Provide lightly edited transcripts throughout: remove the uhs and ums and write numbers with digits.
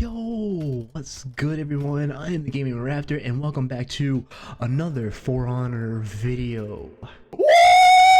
Yo, what's good everyone? I am the Gaming Raptor and welcome back to another For Honor video.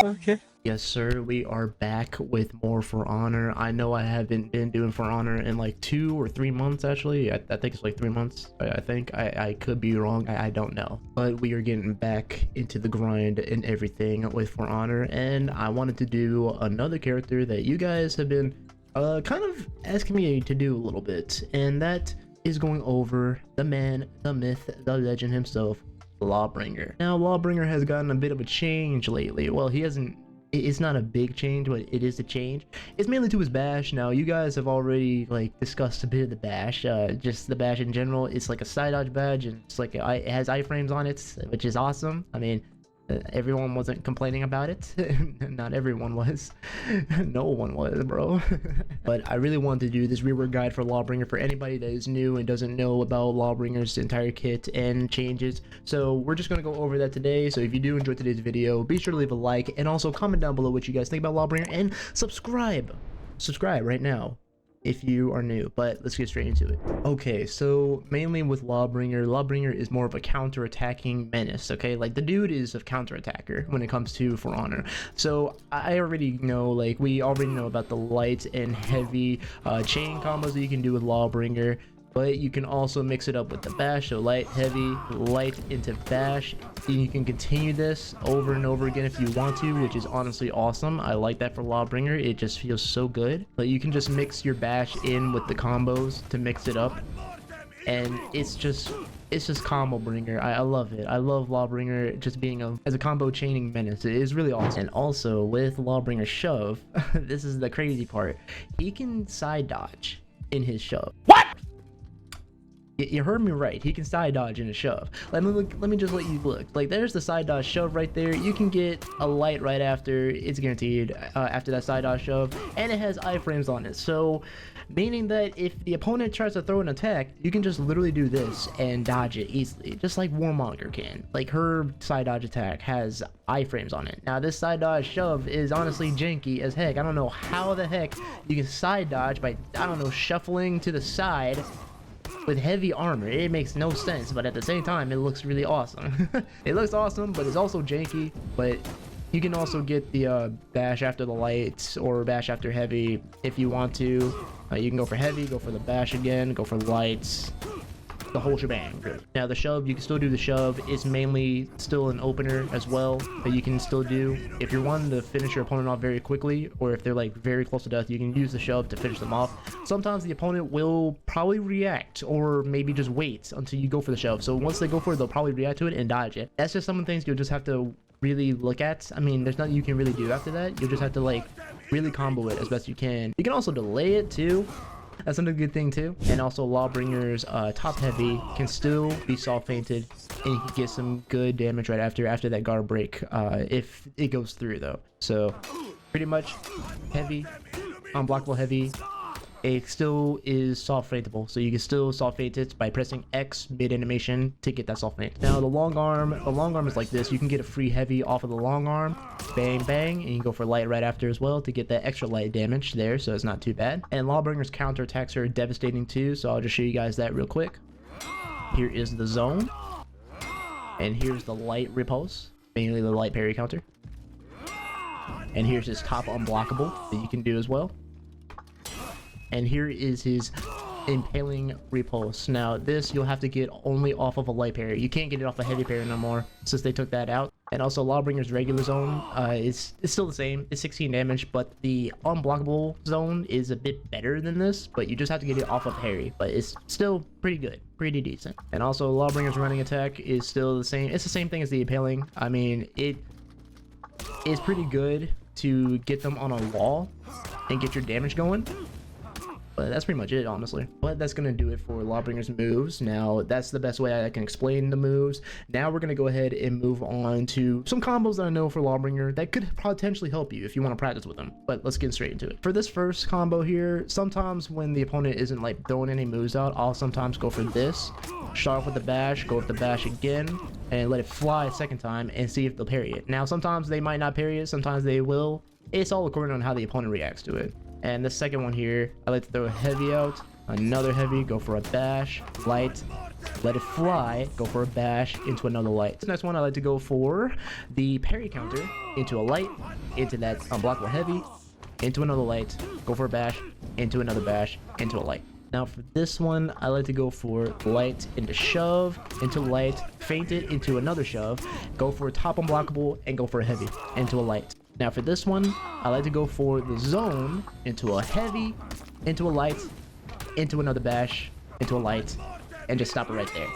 Okay. Yes sir, we are back with more For Honor. I know I haven't been doing For Honor in like 2 or 3 months actually. I think it's like 3 months. I think I could be wrong. I don't know. But we are getting back into the grind and everything with For Honor, and I wanted to do another character that you guys have been kind of asking me to do a little bit, and that is going over the man, the myth, the legend himself, Lawbringer. Now, Lawbringer has gotten a bit of a change lately. Well, he hasn't. It's not a big change, but it is a change. It's mainly to his bash. Now, you guys have already like discussed a bit of the bash. Just the bash in general. It's like a side dodge badge, and it's like it has iframes on it, which is awesome. I mean, everyone wasn't complaining about it. Not everyone was. No one was, bro. But I really wanted to do this rework guide for Lawbringer for anybody that is new and doesn't know about Lawbringer's entire kit and changes. So we're just going to go over that today. So if you do enjoy today's video, be sure to leave a like and also comment down below what you guys think about Lawbringer, and subscribe right now if you are new. But let's get straight into it. Okay, so mainly with Lawbringer is more of a counter-attacking menace. Okay, like the dude is a counter-attacker when it comes to For Honor. So I already know, like we already know about the light and heavy chain combos that you can do with Lawbringer, but you can also mix it up with the bash. So light, heavy, light into bash, and you can continue this over and over again if you want to, which is honestly awesome. I like that for Lawbringer. It just feels so good. But you can just mix your bash in with the combos to mix it up, and it's just combo bringer. I love it. I love Lawbringer just being as a combo chaining menace. It is really awesome. And also with Lawbringer shove, this is the crazy part. He can side dodge in his shove. What? You heard me right. He can side dodge in a shove. Let me just let you look. Like, there's the side dodge shove right there. You can get a light right after. It's guaranteed after that side dodge shove, and it has iframes on it. So, meaning that if the opponent tries to throw an attack, you can just literally do this and dodge it easily, just like Warmonger can. Like, her side dodge attack has iframes on it. Now, this side dodge shove is honestly janky as heck. I don't know how the heck you can side dodge by, I don't know, shuffling to the side with heavy armor. It makes no sense, but at the same time it looks really awesome. It looks awesome, but it's also janky. But you can also get the bash after the lights or bash after heavy if you want to. You can go for heavy, go for the bash again, go for lights, the whole shebang. Now the shove, you can still do the shove. It's mainly still an opener as well that you can still do if you're wanting to finish your opponent off very quickly, or if they're like very close to death. You can use the shove to finish them off. Sometimes the opponent will probably react, or maybe just wait until you go for the shove. So once they go for it, they'll probably react to it and dodge it. That's just some of the things you'll just have to really look at. I mean, there's nothing you can really do after that. You'll just have to like really combo it as best you can. You can also delay it too. That's another good thing too. And also Lawbringer's top heavy can still be soft fainted, and you can get some good damage right after that guard break if it goes through though. So pretty much heavy, unblockable heavy. It still is soft faintable, so you can still soft faint it by pressing X mid animation to get that soft faint. Now the long arm is like this. You can get a free heavy off of the long arm, bang bang, and you can go for light right after as well to get that extra light damage there, so it's not too bad. And Lawbringer's counter attacks are devastating too, so I'll just show you guys that real quick. Here is the zone, and here's the light repulse, mainly the light parry counter. And here's his top unblockable that you can do as well. And here is his impaling repulse. Now this you'll have to get only off of a light parry. You can't get it off a heavy parry no more since they took that out. And also Lawbringer's regular zone is still the same. It's 16 damage, but the unblockable zone is a bit better than this, but you just have to get it off of parry. But it's still pretty good, pretty decent. And also Lawbringer's running attack is still the same. It's the same thing as the impaling. I mean, it is pretty good to get them on a wall and get your damage going. But that's pretty much it, honestly. But that's going to do it for Lawbringer's moves. Now, that's the best way I can explain the moves. Now, we're going to go ahead and move on to some combos that I know for Lawbringer that could potentially help you if you want to practice with them. But let's get straight into it. For this first combo here, sometimes when the opponent isn't like throwing any moves out, I'll sometimes go for this. Start off with the bash, go with the bash again, and let it fly a second time and see if they'll parry it. Now, sometimes they might not parry it, sometimes they will. It's all according on how the opponent reacts to it. And the second one here, I like to throw a heavy out, another heavy, go for a bash, light, let it fly, go for a bash, into another light. This next one I like to go for the parry counter, into a light, into that unblockable heavy, into another light, go for a bash, into another bash, into a light. Now for this one, I like to go for light into shove, into light, feint it into another shove, go for a top unblockable, and go for a heavy, into a light. Now for this one, I like to go for the zone, into a heavy, into a light, into another bash, into a light, and just stop it right there.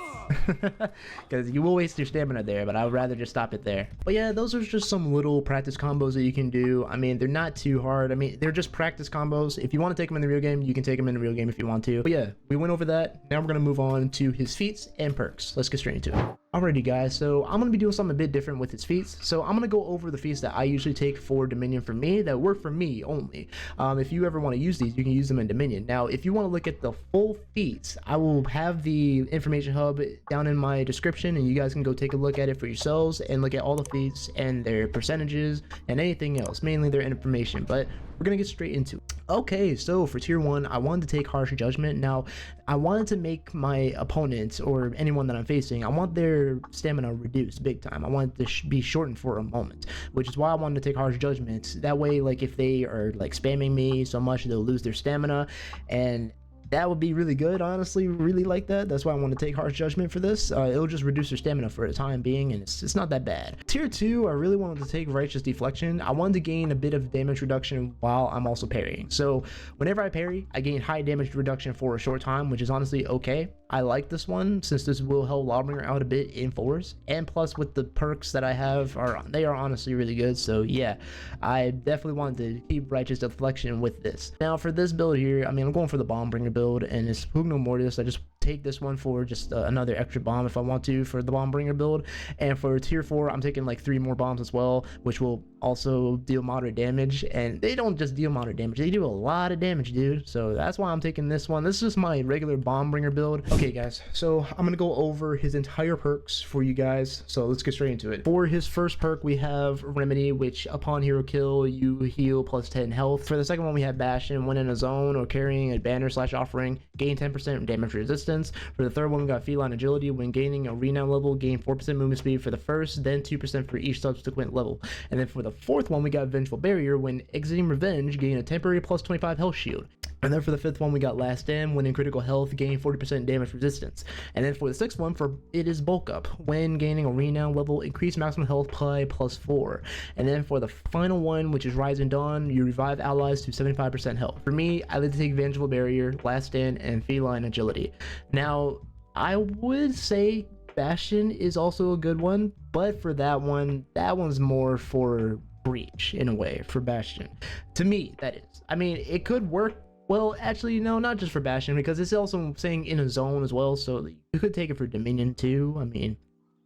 Because you will waste your stamina there, but I would rather just stop it there. But yeah, those are just some little practice combos that you can do. I mean, they're not too hard. I mean, they're just practice combos. If you want to take them in the real game, you can take them in the real game if you want to. But yeah, we went over that. Now we're going to move on to his feats and perks. Let's get straight into it. Alrighty guys, so I'm going to be doing something a bit different with his feats. So I'm going to go over the feats that I usually take for Dominion for me, that work for me only. If you ever want to use these, you can use them in Dominion. Now, if you want to look at the full feats, I will have the information hub down in my description, and you guys can go take a look at it for yourselves and look at all the feats and their percentages and anything else, mainly their information. But we're going to get straight into it. Okay, so for tier 1, I wanted to take Harsh Judgment. Now, I wanted to make my opponents or anyone that I'm facing, I want their stamina reduced big time. I want it to be shortened for a moment, which is why I wanted to take Harsh Judgment. That way, like, if they are like spamming me so much, they'll lose their stamina, and that would be really good. Honestly, really like that. That's why I want to take Harsh Judgment for this. It'll just reduce their stamina for the time being, and it's not that bad. Tier 2, I really wanted to take Righteous Deflection. I wanted to gain a bit of damage reduction while I'm also parrying. So whenever I parry, I gain high damage reduction for a short time, which is honestly okay. I like this one since this will help Lawbringer out a bit in 4s, and plus with the perks that I have, they are honestly really good. So yeah, I definitely wanted to keep Righteous Deflection with this. Now for this build here, I mean, I'm going for the Lawbringer build, and it's Pugno Mortis. I just take this one for just another extra bomb if I want to for the Lawbringer build. And for tier 4, I'm taking like 3 more bombs as well, which will also deal moderate damage. And they don't just deal moderate damage, they do a lot of damage, dude. So that's why I'm taking this one. This is just my regular Lawbringer build. Okay guys, so I'm gonna go over his entire perks for you guys, so let's get straight into it. For his first perk, we have Remedy, which upon hero kill you heal plus 10 health. For the second one, we have Bastion. When in a zone or carrying a banner / offering, gain 10% damage resistance. For the third one, we got Feline Agility. When gaining a renown level, gain 4% movement speed for the first, then 2% for each subsequent level. And then for the fourth one, we got Vengeful Barrier. When exiting Revenge, gain a temporary plus 25 health shield. And then for the fifth one, we got Last Stand. When in critical health, gain 40% damage resistance. And then for the sixth one, it is Bulk Up. When gaining a renown level, increase maximum health by +4. And then for the final one, which is Rise and Dawn, you revive allies to 75% health. For me, I like to take Vengeful Barrier, Last Stand, and Feline Agility. Now, I would say Bastion is also a good one, but for that one's more for Breach in a way, for Bastion. To me, that is. I mean, it could work. Well, actually, no, not just for Bastion, because it's also saying in a zone as well, so you could take it for Dominion too. I mean,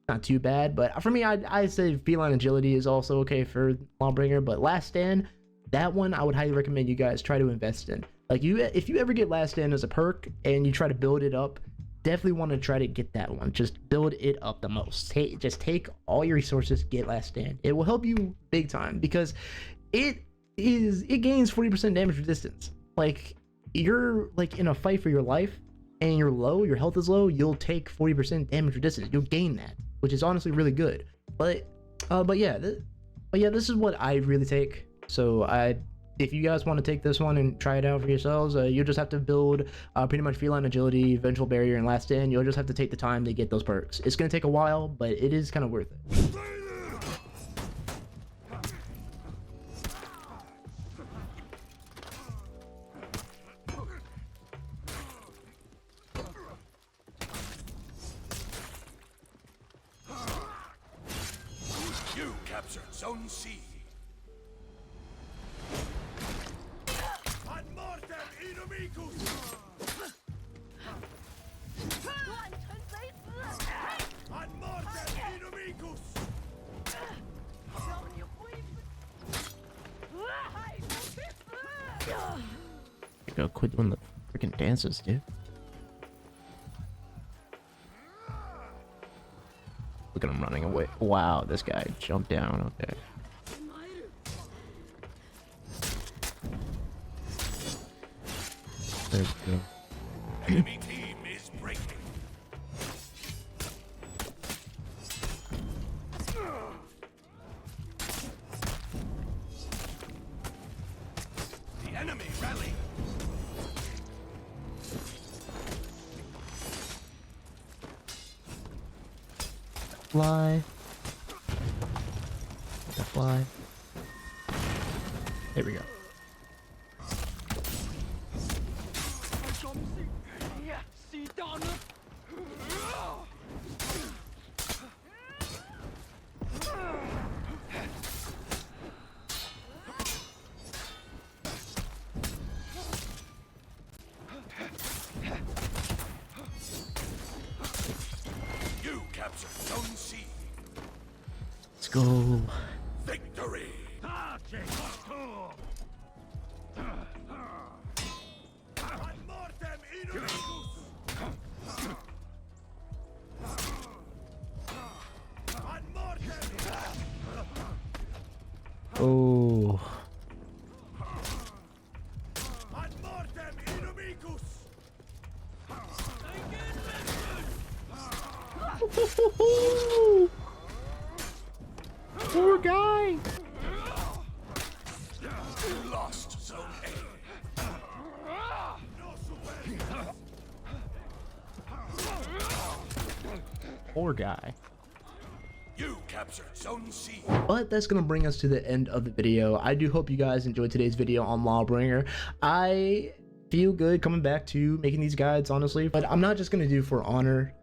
not too bad, but for me, I say Feline Agility is also okay for Lawbringer, but Last Stand, that one I would highly recommend you guys try to invest in. Like, if you ever get Last Stand as a perk and you try to build it up, definitely want to try to get that one. Just build it up the most. Just take all your resources, get Last Stand. It will help you big time, because it gains 40% damage resistance. Like, you're like in a fight for your life and you're low, your health is low, you'll take 40% damage resistance. You'll gain that, which is honestly really good. But yeah, this is what I really take. So if you guys want to take this one and try it out for yourselves, you'll just have to build pretty much Feline Agility, Vengeful Barrier, and Last Stand. You'll just have to take the time to get those perks. It's gonna take a while, but it is kind of worth it. You captured Zone C. Ad mortem inimicus! Ad mortem inimicus! You gotta quit doing the freaking dances, dude. Look at him running away. Wow, this guy jumped down. Okay. There we go. Enemy team is breaking. The enemy rally. Fly. The fly. There we go. You captured Zone C. Let's go. Victory. Ad mortem inimicus. Ad mortem. Oh. Ad mortem inimicus. Poor guy. You lost Zone A. No supervision. Poor guy. You captured Zone C. But that's gonna bring us to the end of the video. I do hope you guys enjoyed today's video on Lawbringer. I feel good coming back to making these guides, honestly, but I'm not just gonna do For Honor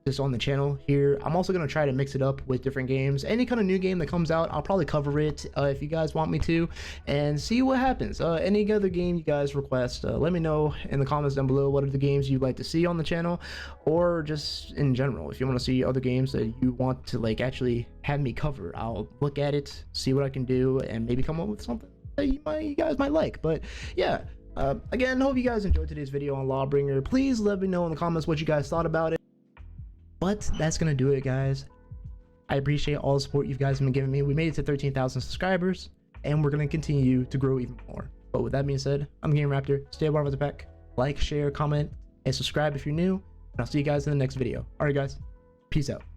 just on the channel here. I'm also gonna try to mix it up with different games. Any kind of new game that comes out, I'll probably cover it if you guys want me to, and see what happens. Any other game you guys request, let me know in the comments down below. What are the games you'd like to see on the channel, or just in general, if you want to see other games that you want to like actually have me cover, I'll look at it, see what I can do, and maybe come up with something that you guys might like. But yeah, again, hope you guys enjoyed today's video on Lawbringer. Please let me know in the comments what you guys thought about it. But that's gonna do it, guys. I appreciate all the support you guys have been giving me. We made it to 13,000 subscribers, and we're gonna continue to grow even more. But with that being said, I'm TheGamingRaptor. Stay above the pack. Like, share, comment, and subscribe if you're new. And I'll see you guys in the next video. Alright, guys. Peace out.